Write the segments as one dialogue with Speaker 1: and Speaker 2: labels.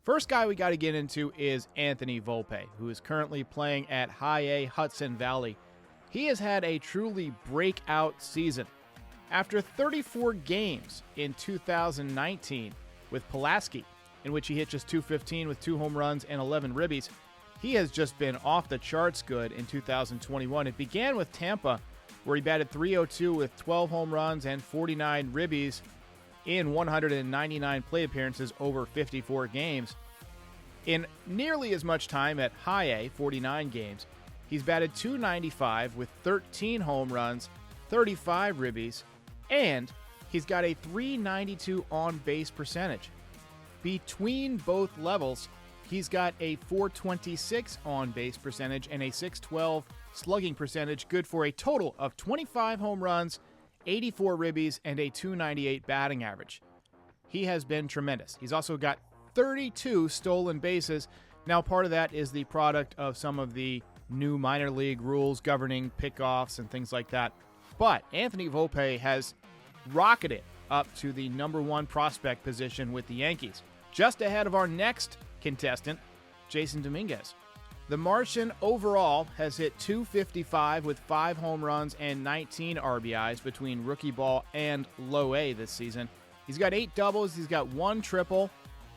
Speaker 1: First guy we got to get into is Anthony Volpe, who is currently playing at High A Hudson Valley. He has had a truly breakout season. After 34 games in 2019 with Pulaski, in which he hit just .215 with 2 home runs and 11 ribbies, he has just been off the charts good in 2021. It began with Tampa, where he batted .302 with 12 home runs and 49 ribbies in 199 plate appearances over 54 games. In nearly as much time at High A, 49 games, he's batted .295 with 13 home runs, 35 ribbies, and he's got a .392 on-base percentage. Between both levels, he's got a .426 on-base percentage and a .612 slugging percentage, good for a total of 25 home runs, 84 ribbies, and a .298 batting average. He has been tremendous. He's also got 32 stolen bases. Now, part of that is the product of some of the new minor league rules governing pickoffs and things like that. But Anthony Volpe has rocketed up to the #1 prospect position with the Yankees, just ahead of our next contestant, Jason Dominguez. The Martian overall has hit .255 with 5 home runs and 19 RBIs between rookie ball and low A this season. He's got 8 doubles, he's got 1 triple.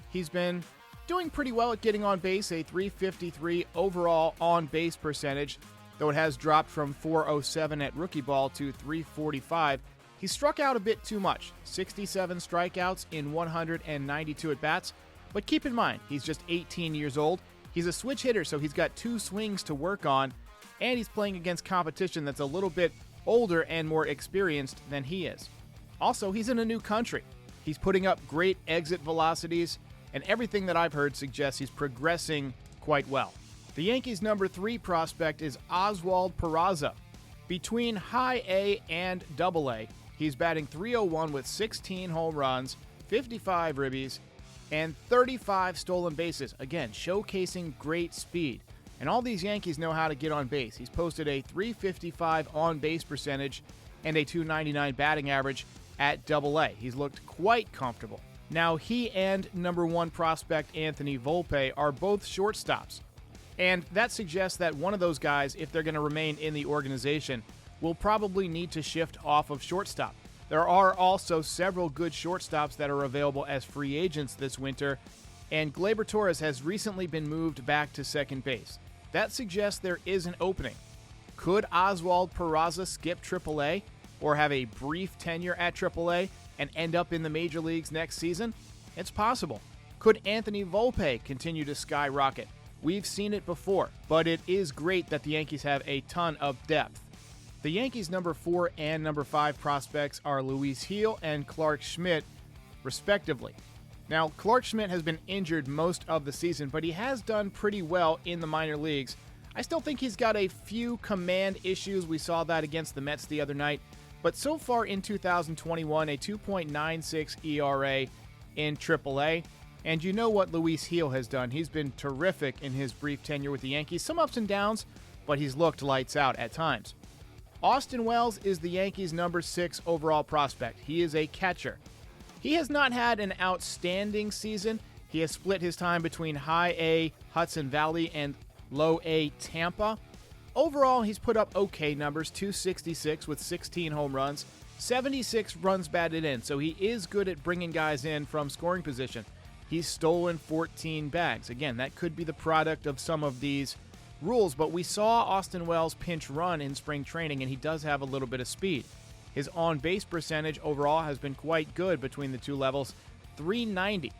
Speaker 1: He's been doing pretty well at getting on base, a .353 overall on-base percentage, though it has dropped from .407 at rookie ball to .345. He struck out a bit too much, 67 strikeouts in 192 at-bats, but keep in mind, he's just 18 years old. He's a switch hitter, so he's got 2 swings to work on, and he's playing against competition that's a little bit older and more experienced than he is. Also, he's in a new country. He's putting up great exit velocities, and everything that I've heard suggests he's progressing quite well. The Yankees' #3 prospect is Oswald Peraza. Between High A and Double A, he's batting .301 with 16 home runs, 55 ribbies, and 35 stolen bases. Again, showcasing great speed. And all these Yankees know how to get on base. He's posted a .355 on-base percentage and a .299 batting average at Double A. He's looked quite comfortable. Now, he and #1 prospect Anthony Volpe are both shortstops. And that suggests that one of those guys, if they're going to remain in the organization, will probably need to shift off of shortstop. There are also several good shortstops that are available as free agents this winter, and Gleyber Torres has recently been moved back to second base. That suggests there is an opening. Could Oswald Peraza skip AAA or have a brief tenure at AAA and end up in the major leagues next season? It's possible. Could Anthony Volpe continue to skyrocket? We've seen it before, but it is great that the Yankees have a ton of depth. The Yankees' #4 and #5 prospects are Luis Gil and Clarke Schmidt, respectively. Now, Clarke Schmidt has been injured most of the season, but he has done pretty well in the minor leagues. I still think he's got a few command issues. We saw that against the Mets the other night. But so far in 2021, a 2.96 ERA in AAA. And you know what Luis Gil has done. He's been terrific in his brief tenure with the Yankees. Some ups and downs, but he's looked lights out at times. Austin Wells is the Yankees' #6 overall prospect. He is a catcher. He has not had an outstanding season. He has split his time between High A Hudson Valley and Low A Tampa. Overall, he's put up okay numbers, .266 with 16 home runs, 76 runs batted in, so he is good at bringing guys in from scoring position. He's stolen 14 bags. Again, that could be the product of some of these rules, but we saw Austin Wells pinch run in spring training, and he does have a little bit of speed. His on-base percentage overall has been quite good between the two levels, .390,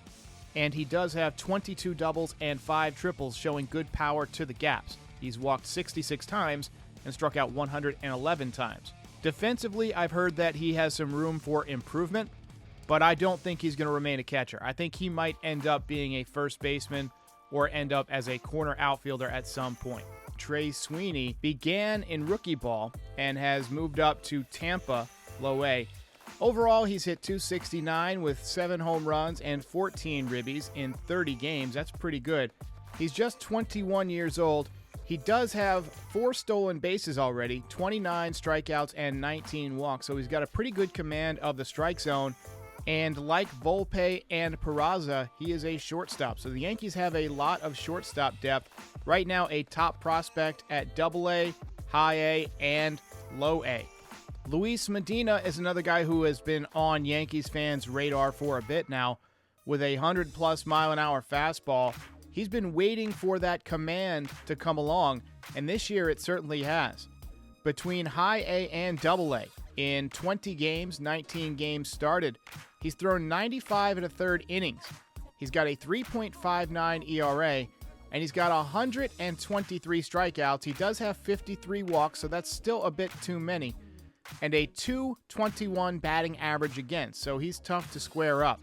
Speaker 1: and he does have 22 doubles and 5 triples, showing good power to the gaps. He's walked 66 times and struck out 111 times. Defensively, I've heard that he has some room for improvement, but I don't think he's going to remain a catcher. I think he might end up being a first baseman or end up as a corner outfielder at some point. Trey Sweeney began in rookie ball and has moved up to Tampa, Low A. Overall, he's hit .269 with 7 home runs and 14 ribbies in 30 games. That's pretty good. He's just 21 years old. He does have 4 stolen bases already, 29 strikeouts, and 19 walks, so he's got a pretty good command of the strike zone. And like Volpe and Peraza, he is a shortstop. So the Yankees have a lot of shortstop depth. Right now, a top prospect at AA, High A, and Low A. Luis Medina is another guy who has been on Yankees fans' radar for a bit now. With a 100-plus mile-an-hour fastball, he's been waiting for that command to come along, and this year it certainly has. Between High A and Double A, in 20 games, 19 games started, he's thrown 95 1/3 innings. He's got a 3.59 ERA, and he's got 123 strikeouts. He does have 53 walks, so that's still a bit too many, and a .221 batting average against, so he's tough to square up.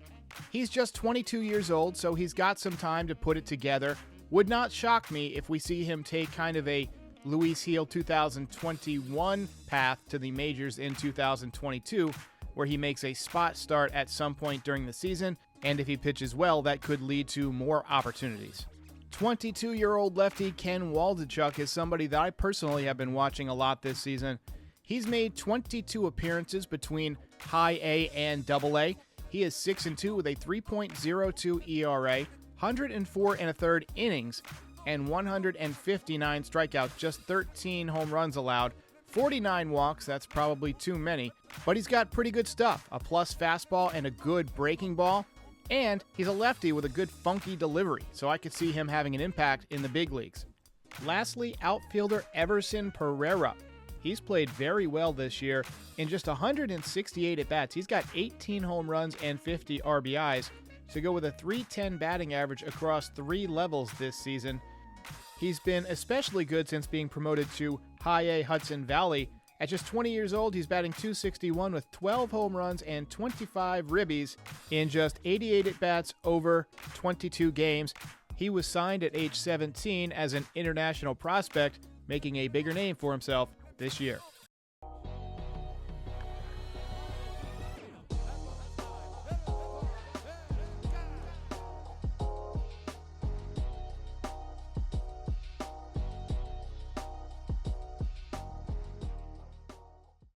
Speaker 1: He's just 22 years old, so he's got some time to put it together. Would not shock me if we see him take kind of a Luis Heel 2021 path to the majors in 2022, where he makes a spot start at some point during the season, and if he pitches well, that could lead to more opportunities. 22-year-old lefty Ken Waldichuk is somebody that I personally have been watching a lot this season. He's made 22 appearances between High A and Double A. He is 6-2 with a 3.02 ERA, 104 1/3 innings, and 159 strikeouts, just 13 home runs allowed, 49 walks, that's probably too many, but he's got pretty good stuff, a plus fastball and a good breaking ball, and he's a lefty with a good funky delivery, so I could see him having an impact in the big leagues. Lastly, outfielder Everson Peirera. He's played very well this year. In just 168 at-bats, he's got 18 home runs and 50 RBIs to go with a .310 batting average across 3 levels this season. He's been especially good since being promoted to High A Hudson Valley. At just 20 years old, he's batting .261 with 12 home runs and 25 ribbies in just 88 at-bats over 22 games. He was signed at age 17 as an international prospect, making a bigger name for himself this year.